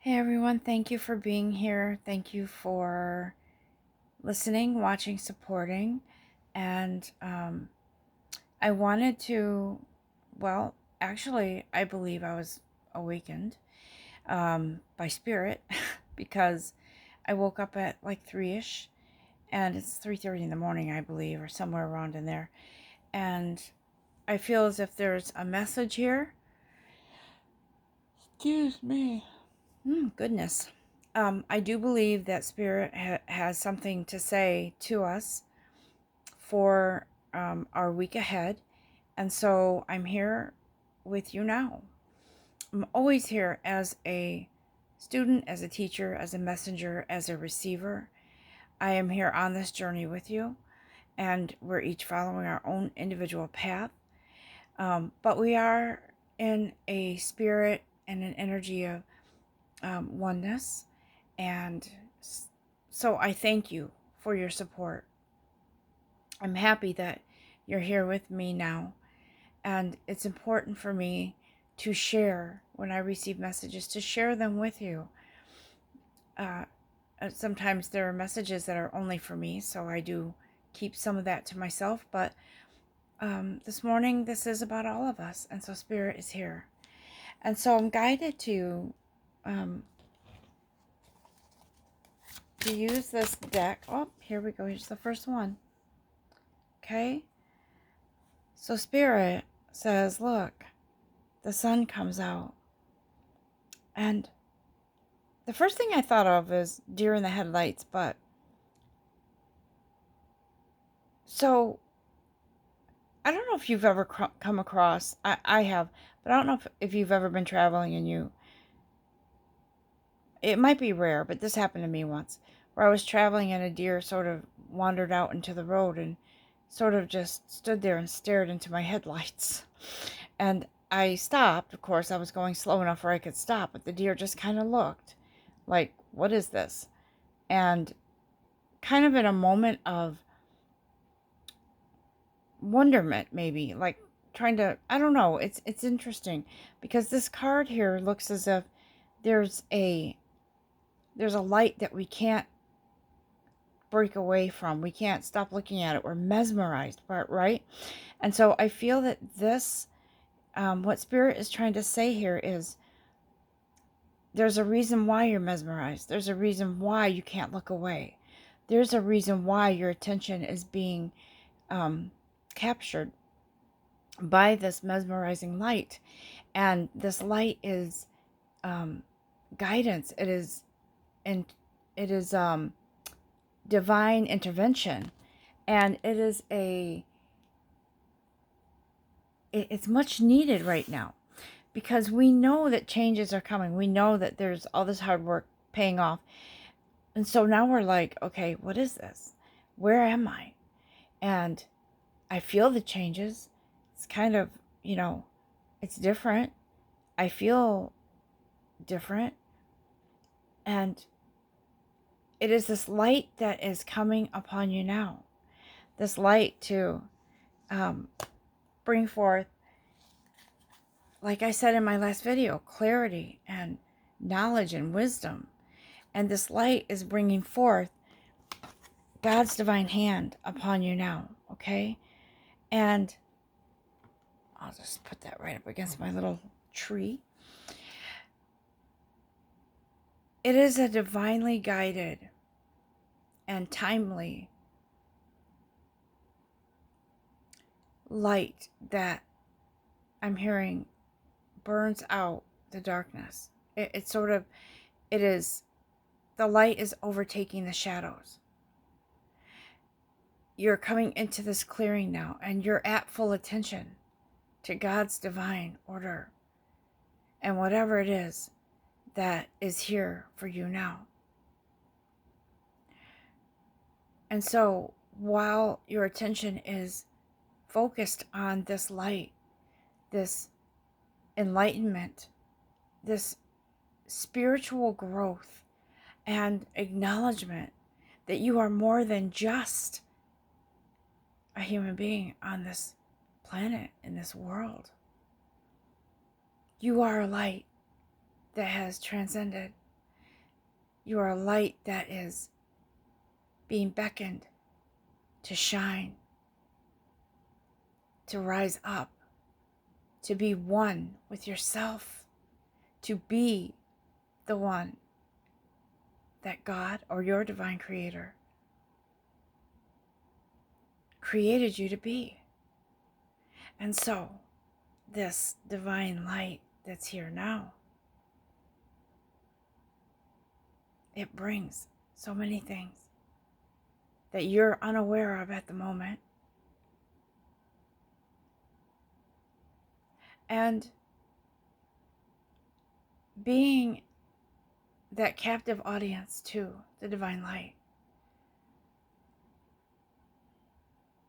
Hey everyone, thank you for being here. Thank you for listening, watching, supporting. And I wanted to, well, actually, I believe I was awakened by spirit because I woke up at like 3-ish and it's 3:30 in the morning, I believe, or somewhere around in there. And I feel as if there's a message here. Excuse me. Goodness. I do believe that Spirit has something to say to us for our week ahead. And so I'm here with you now. I'm always here as a student, as a teacher, as a messenger, as a receiver. I am here on this journey with you, and we're each following our own individual path. But we are in a spirit and an energy of oneness. And so I thank you for your support. I'm happy that you're here with me now. And it's important for me to share when I receive messages, to share them with you. Sometimes there are messages that are only for me, so I do keep some of that to myself. But this morning, this is about all of us. And so Spirit is here. And so I'm guided to use this deck. Oh, here we go. Here's the first one. Okay. So Spirit says, look, the sun comes out. And the first thing I thought of is deer in the headlights. But so I don't know if you've ever come across, I have, but I don't know if you've ever been traveling and it might be rare, but this happened to me once, where I was traveling and a deer sort of wandered out into the road and sort of just stood there and stared into my headlights. And I stopped. Of course, I was going slow enough where I could stop, but the deer just kind of looked like, what is this? And kind of in a moment of wonderment, maybe, like trying to, I don't know, it's interesting because this card here looks as if there's a light that we can't break away from. We can't stop looking at it. We're mesmerized by it, right? And so I feel that this, what Spirit is trying to say here is there's a reason why you're mesmerized. There's a reason why you can't look away. There's a reason why your attention is being captured by this mesmerizing light. And this light is guidance. It is, and it is divine intervention. And it is it's much needed right now because we know that changes are coming. We know that there's all this hard work paying off. And so now we're like, okay, what is this? Where am I? And I feel the changes. It's kind of, it's different. I feel different. And it is this light that is coming upon you now. This light to bring forth, like I said in my last video, clarity and knowledge and wisdom. And this light is bringing forth God's divine hand upon you now, okay? And I'll just put that right up against my little tree. It is a divinely guided and timely light that I'm hearing burns out the darkness. It is, the light is overtaking the shadows. You're coming into this clearing now, and you're at full attention to God's divine order and whatever it is that is here for you now. And so while your attention is focused on this light, this enlightenment, this spiritual growth and acknowledgement that you are more than just a human being on this planet, in this world. You are a light that has transcended You are a light that is being beckoned to shine, to rise up, to be one with yourself, to be the one that God or your divine creator created you to be. And so, this divine light that's here now, it brings so many things that you're unaware of at the moment. And being that captive audience to the divine light,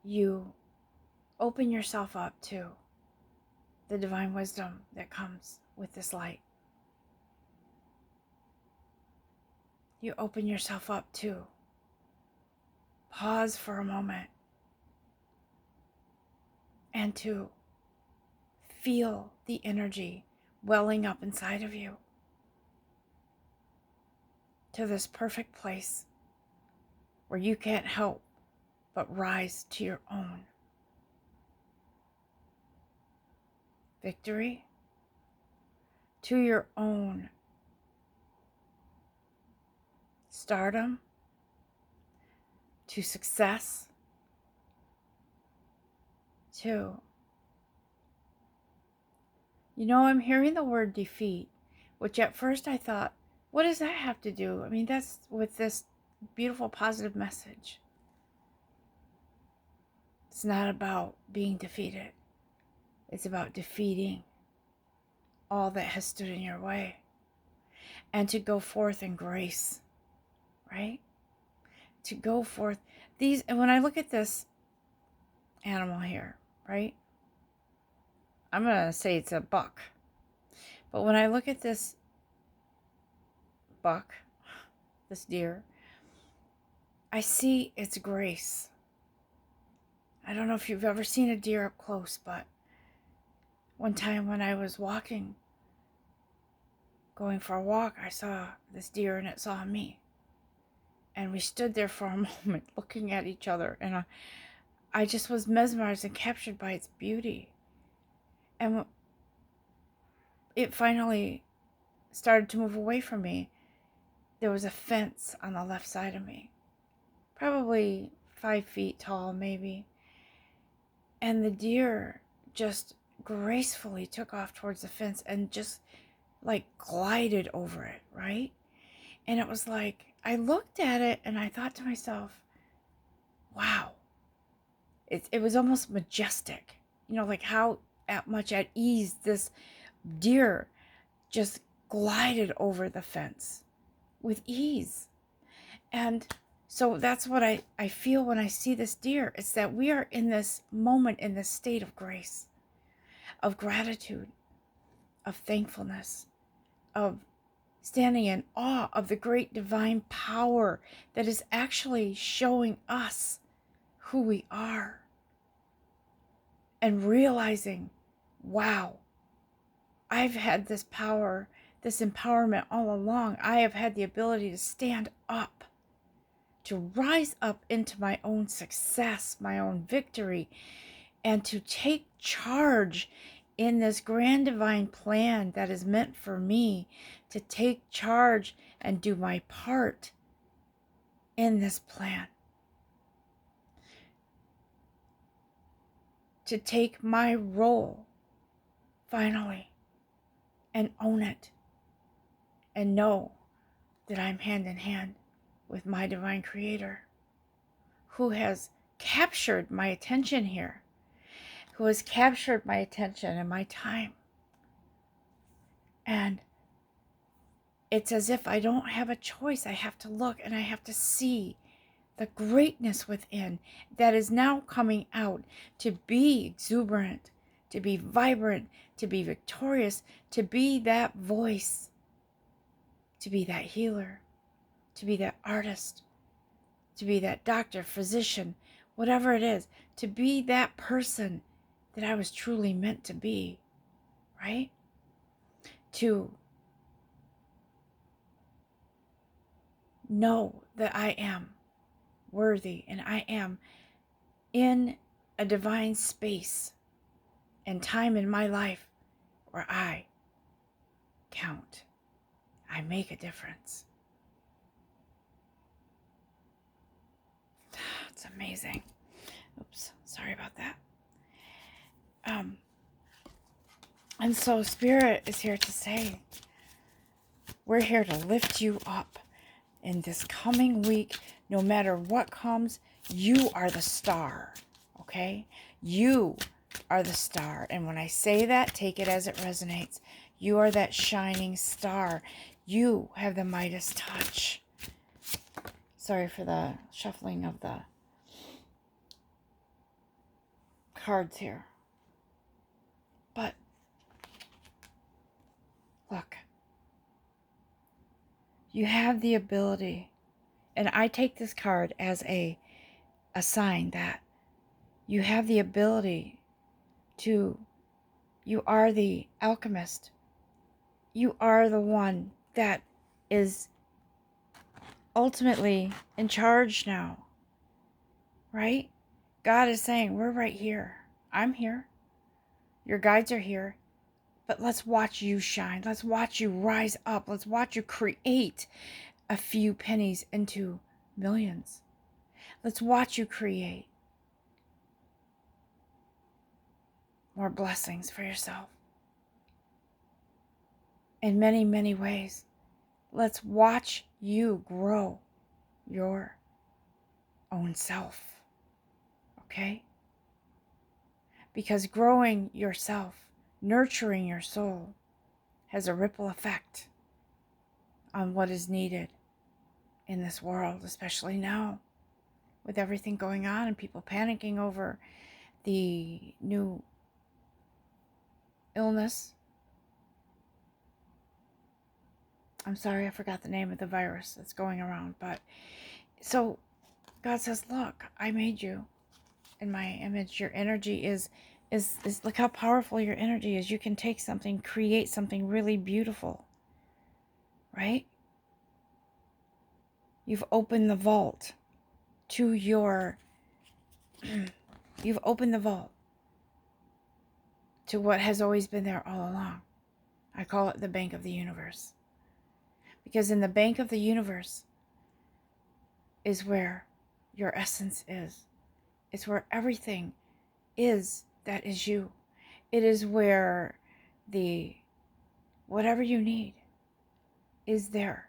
you open yourself up to the divine wisdom that comes with this light. You open yourself up to pause for a moment and to feel the energy welling up inside of you to this perfect place where you can't help but rise to your own victory, to your own stardom, to success, to, I'm hearing the word defeat, which at first I thought, what does that have to do? I mean, that's with this beautiful positive message. It's not about being defeated. It's about defeating all that has stood in your way and to go forth in grace, right? To go forth. And when I look at this animal here, right? I'm going to say it's a buck. But when I look at this buck, this deer, I see its grace. I don't know if you've ever seen a deer up close, but one time when I was going for a walk, I saw this deer and it saw me. And we stood there for a moment looking at each other, and I just was mesmerized and captured by its beauty. And it finally started to move away from me. There was a fence on the left side of me, probably 5 feet tall, maybe. And the deer just gracefully took off towards the fence and just like glided over it, right? And it was like, I looked at it and I thought to myself, wow, it was almost majestic, like how much at ease this deer just glided over the fence with ease. And so that's what I feel when I see this deer. It's that we are in this moment, in this state of grace, of gratitude, of thankfulness, of standing in awe of the great divine power that is actually showing us who we are. And realizing, wow, I've had this power, this empowerment all along. I have had the ability to stand up, to rise up into my own success, my own victory, and to take charge in this grand divine plan that is meant for me, to take charge and do my part in this plan. To take my role, finally, and own it, and know that I'm hand in hand with my divine creator, who has captured my attention here, who has captured my attention and my time. And it's as if I don't have a choice. I have to look and I have to see the greatness within that is now coming out to be exuberant, to be vibrant, to be victorious, to be that voice, to be that healer, to be that artist, to be that doctor, physician, whatever it is, to be that person that I was truly meant to be, right? To know that I am worthy and I am in a divine space and time in my life where I count. I make a difference. It's amazing. Oops, sorry about that. And so Spirit is here to say, we're here to lift you up in this coming week. No matter what comes, you are the star, okay? You are the star. And when I say that, take it as it resonates. You are that shining star. You have the Midas touch. Sorry for the shuffling of the cards here. But look, you have the ability, and I take this card as a sign that you have the ability to, you are the alchemist. You are the one that is ultimately in charge now, right? God is saying, we're right here. I'm here. Your guides are here. But let's watch you shine. Let's watch you rise up. Let's watch you create a few pennies into millions. Let's watch you create more blessings for yourself in many, many ways. Let's watch you grow your own self, okay? Because growing yourself, nurturing your soul, has a ripple effect on what is needed in this world, especially now with everything going on and people panicking over the new illness. I'm sorry, I forgot the name of the virus that's going around. But so God says, look, I made you in my image. Your energy is look how powerful your energy is. You can take something, create something really beautiful, right? You've opened the vault to your, you've opened the vault to what has always been there all along. I call it the bank of the universe. Because in the bank of the universe is where your essence is. It's where everything is that is you. It is where the whatever you need is there.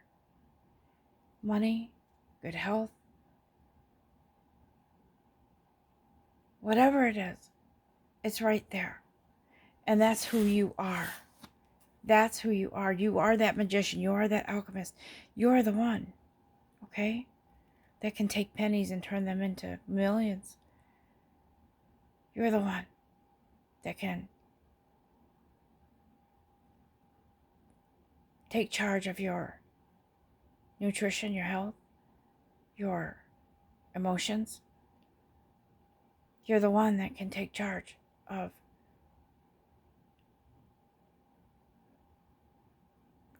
Money, good health, whatever it is, it's right there. And that's who you are. That's who you are. You are that magician. You are that alchemist. You are the one, okay, that can take pennies and turn them into millions. You're the one that can take charge of your nutrition, your health, your emotions. You're the one that can take charge of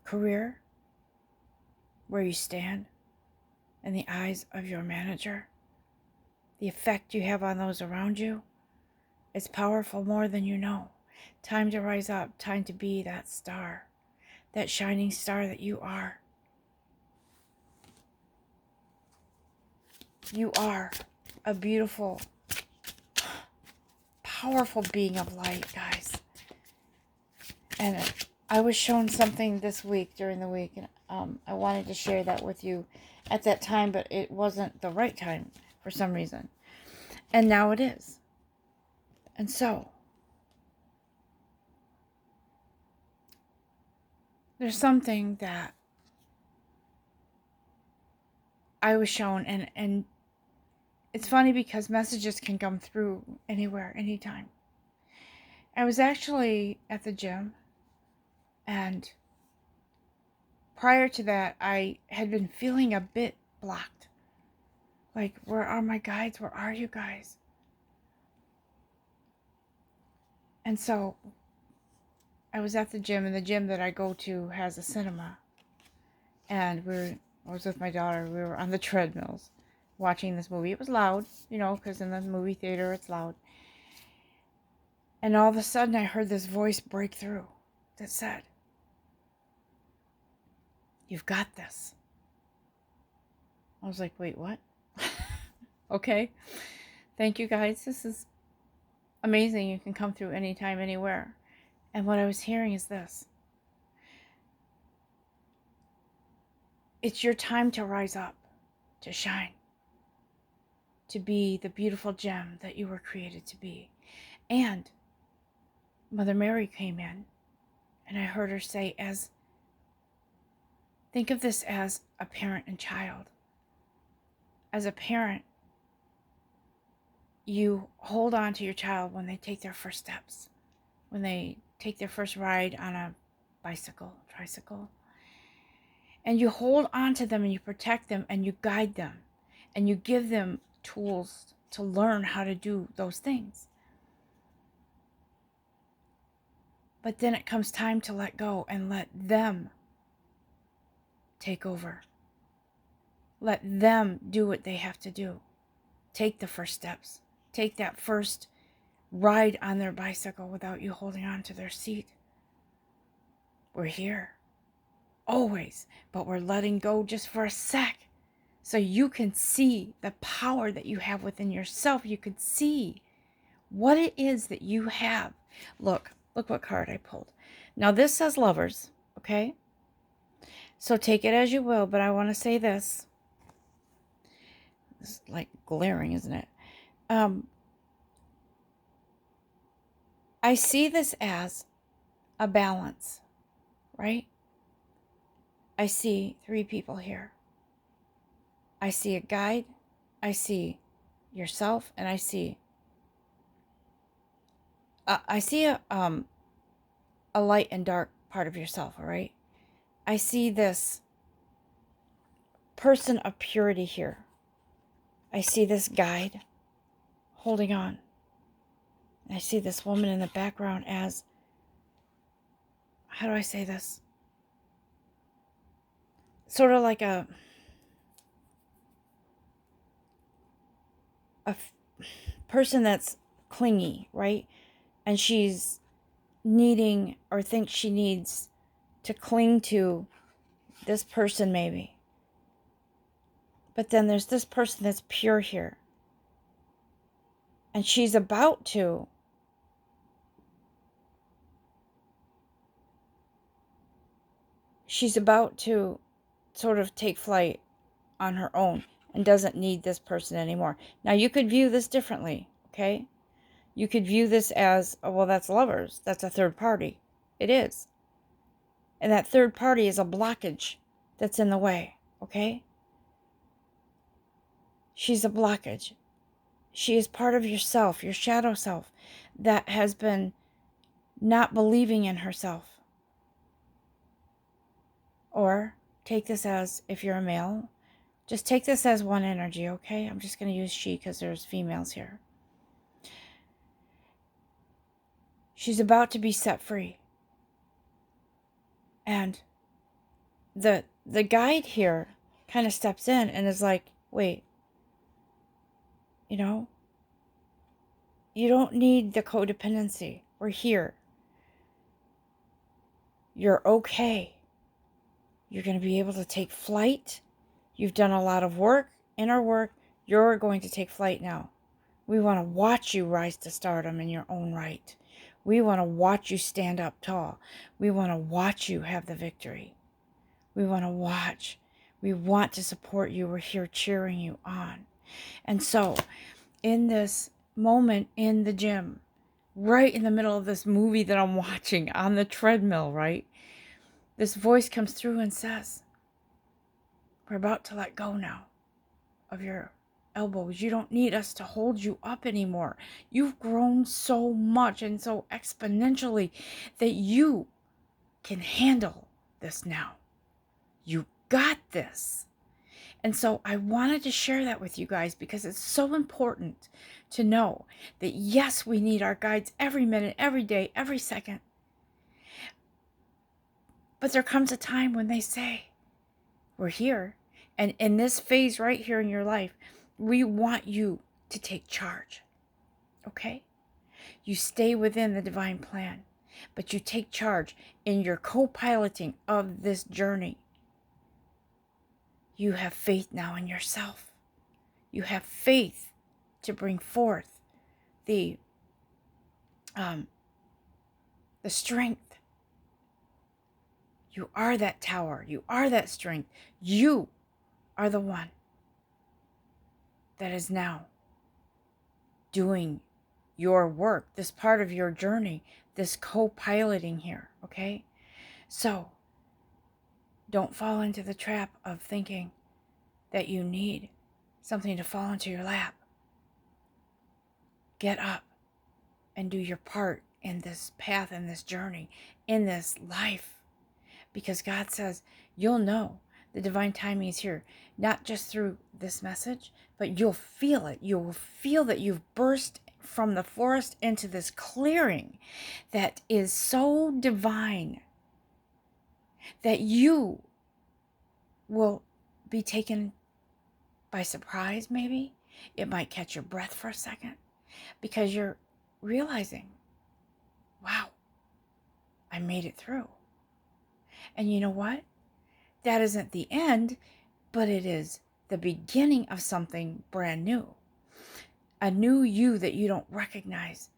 career, where you stand in the eyes of your manager, the effect you have on those around you. It's powerful more than you know. Time to rise up, time to be that star, that shining star that you are. You are a beautiful, powerful being of light, guys. And I was shown something this week, during the week, and I wanted to share that with you at that time, but it wasn't the right time for some reason. And now it is. And so, there's something that I was shown, and it's funny because messages can come through anywhere, anytime. I was actually at the gym, and prior to that, I had been feeling a bit blocked. Like, where are my guides? Where are you guys? And so I was at the gym, and the gym that I go to has a cinema. And we're I was with my daughter. We were on the treadmills watching this movie. It was loud, you know, because in the movie theater it's loud. And all of a sudden I heard this voice break through that said, "You've got this." I was like, wait, what? Okay. Thank you guys. This is amazing. You can come through anytime, anywhere. And what I was hearing is this. It's your time to rise up, to shine, to be the beautiful gem that you were created to be. And Mother Mary came in, and I heard her say, think of this as a parent and child. As a parent, you hold on to your child when they take their first steps, when they take their first ride on a bicycle, tricycle. And you hold on to them and you protect them and you guide them and you give them tools to learn how to do those things. But then it comes time to let go and let them take over. Let them do what they have to do. Take the first steps. Take that first ride on their bicycle without you holding on to their seat. We're here. Always. But we're letting go just for a sec. So you can see the power that you have within yourself. You can see what it is that you have. Look what card I pulled. Now this says Lovers, okay? So take it as you will, but I want to say this. This is like glaring, isn't it? I see this as a balance, right? I see 3 people here. I see a guide, I see yourself, and I see a light and dark part of yourself, all right? I see this person of purity here. I see this guide holding on. I see this woman in the background as, how do I say this? Sort of like a person that's clingy, right? And she's needing or thinks she needs to cling to this person maybe. But then there's this person that's pure here. And she's about to sort of take flight on her own and doesn't need this person anymore. Now you could view this differently, okay? You could view this as, oh, well, that's Lovers. That's a third party. It is. And that third party is a blockage that's in the way, okay? She's a blockage. She is part of yourself, your shadow self, that has been not believing in herself. Or take this as, if you're a male, just take this as one energy, okay? I'm just going to use she because there's females here. She's about to be set free. And the guide here kind of steps in and is like, wait, you know, you don't need the codependency. We're here. You're okay. You're going to be able to take flight. You've done a lot of work, inner work. You're going to take flight now. We want to watch you rise to stardom in your own right. We want to watch you stand up tall. We want to watch you have the victory. We want to watch. We want to support you. We're here cheering you on. And so, in this moment in the gym, right in the middle of this movie that I'm watching on the treadmill, right? This voice comes through and says, we're about to let go now of your elbows. You don't need us to hold you up anymore. You've grown so much and so exponentially that you can handle this now. You got this. And so I wanted to share that with you guys because it's so important to know that yes, we need our guides every minute, every day, every second. But there comes a time when they say, we're here. And in this phase right here in your life, we want you to take charge. Okay? You stay within the divine plan, but you take charge in your co-piloting of this journey. You have faith now in yourself. You have faith to bring forth the strength. You are that tower. You are that strength. You are the one that is now doing your work, this part of your journey, this co-piloting here, okay? So don't fall into the trap of thinking that you need something to fall into your lap. Get up and do your part in this path, in this journey, in this life. Because God says you'll know the divine timing is here, not just through this message, but you'll feel it. You'll feel that you've burst from the forest into this clearing that is so divine that you will be taken by surprise, maybe. It might catch your breath for a second because you're realizing, wow, I made it through. And you know what? That isn't the end, but it is the beginning of something brand new. A new you that you don't recognize.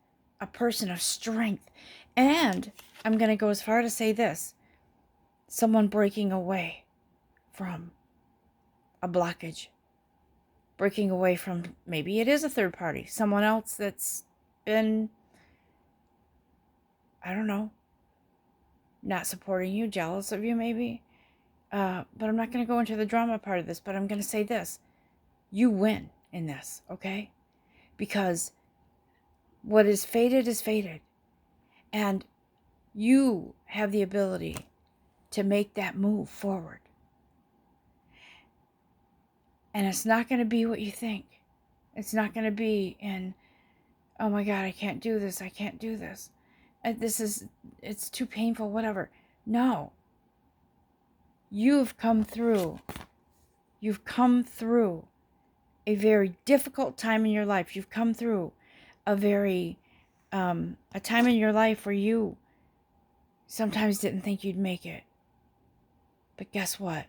A person of strength. And I'm going to go as far to say this. Someone breaking away from a blockage. Breaking away from, maybe it is a third party. Someone else that's been, I don't know, not supporting you, jealous of you maybe. But I'm not going to go into the drama part of this, but I'm going to say this. You win in this, okay? Because what is fated is fated. And you have the ability to make that move forward. And it's not going to be what you think. It's not going to be in, oh my God, I can't do this. I can't do this. It's too painful, whatever. No. You've come through. You've come through a very difficult time in your life. You've come through a time in your life where you sometimes didn't think you'd make it. But guess what?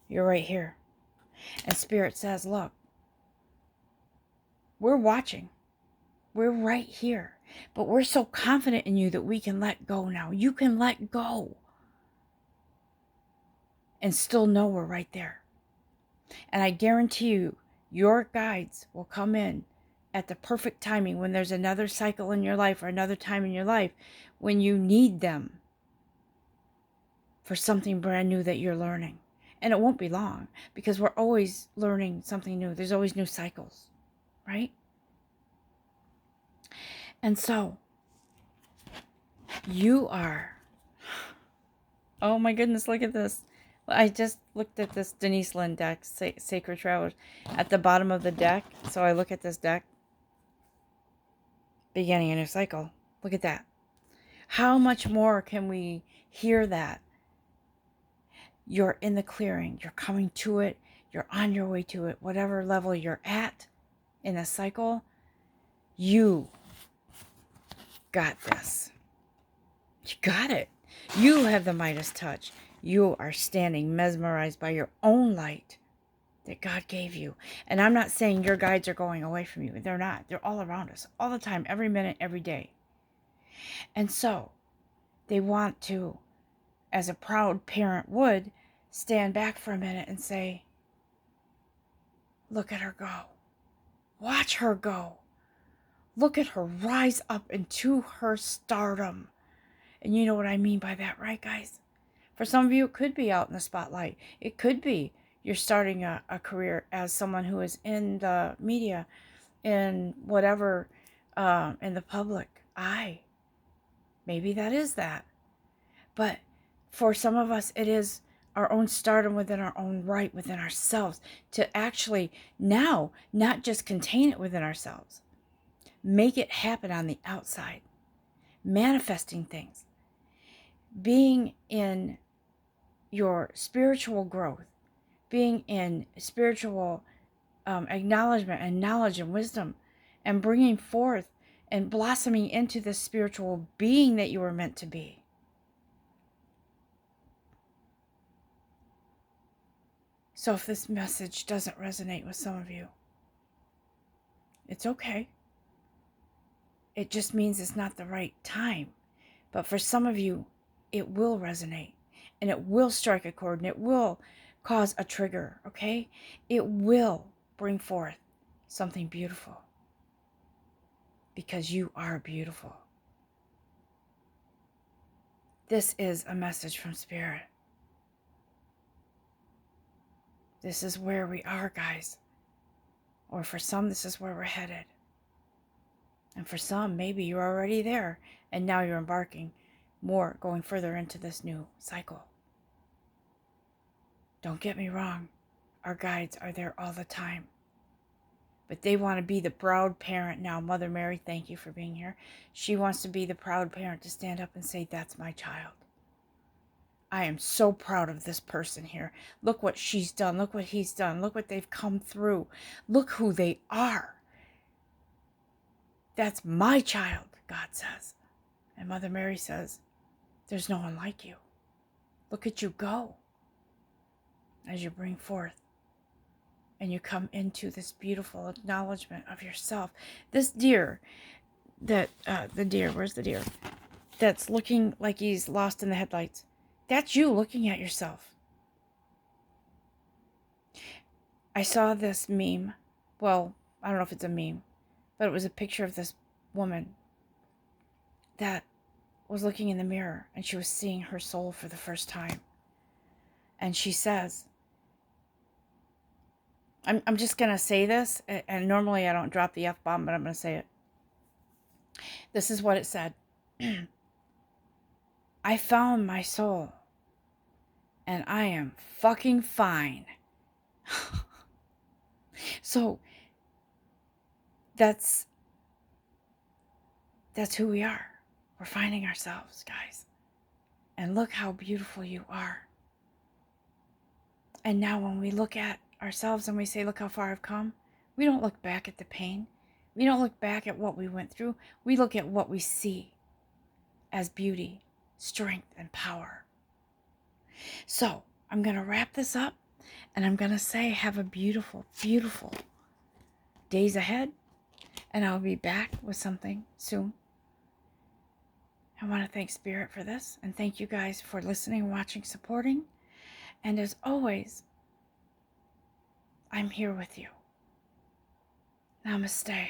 You're right here. And Spirit says, look, we're watching. We're right here. But we're so confident in you that we can let go now. You can let go. And still know we're right there. And I guarantee you, your guides will come in at the perfect timing when there's another cycle in your life or another time in your life when you need them for something brand new that you're learning. And it won't be long because we're always learning something new. There's always new cycles, right? And so you are, oh my goodness, look at this. I just looked at this Denise Lynn deck, Sacred Travelers, at the bottom of the deck. So I look at this deck, beginning a new cycle. Look at that. How much more can we hear that? You're in the clearing. You're coming to it. You're on your way to it. Whatever level you're at in a cycle, you got this. You got it. You have the Midas touch. You are standing mesmerized by your own light that God gave you. And I'm not saying your guides are going away from you. They're not. They're all around us, all the time, every minute, every day. And so they want to, as a proud parent would, stand back for a minute and say, look at her go. Watch her go. Look at her rise up into her stardom. And you know what I mean by that, right, guys? For some of you, it could be out in the spotlight. It could be you're starting a career as someone who is in the media, in whatever, in the public eye. Maybe that is that. But for some of us, it is our own stardom within our own right, within ourselves, to actually now not just contain it within ourselves, make it happen on the outside, manifesting things, being in your spiritual growth, being in spiritual acknowledgement and knowledge and wisdom, and bringing forth and blossoming into the spiritual being that you were meant to be. So if this message doesn't resonate with some of you, it's okay. It just means it's not the right time. But for some of you, it will resonate, and it will strike a chord, and it will cause a trigger, okay? It will bring forth something beautiful, because you are beautiful. This is a message from Spirit. This is where we are, guys. Or for some, this is where we're headed. And for some, maybe you're already there, and now you're embarking more, going further into this new cycle. Don't get me wrong. Our guides are there all the time. But they want to be the proud parent now. Mother Mary, thank you for being here. She wants to be the proud parent to stand up and say, that's my child. I am so proud of this person here. Look what she's done. Look what he's done. Look what they've come through. Look who they are. That's my child, God says. And Mother Mary says, there's no one like you. Look at you go as you bring forth and you come into this beautiful acknowledgement of yourself. This deer, where's the deer? That's looking like he's lost in the headlights. That's you looking at yourself. I saw this meme. Well, I don't know if it's a meme, but it was a picture of this woman that was looking in the mirror, and she was seeing her soul for the first time. And she says, I'm just going to say this, and normally I don't drop the F-bomb, but I'm going to say it. This is what it said. I found my soul, and I am fucking fine. So that's who we are. We're finding ourselves, guys. And look how beautiful you are. And now when we look at ourselves and we say, look how far I've come, we don't look back at the pain. We don't look back at what we went through. We look at what we see as beauty, strength, and power. So I'm going to wrap this up, and I'm going to say have a beautiful, beautiful days ahead, and I'll be back with something soon. I want to thank Spirit for this, and thank you guys for listening, watching, supporting. And as always, I'm here with you. Namaste.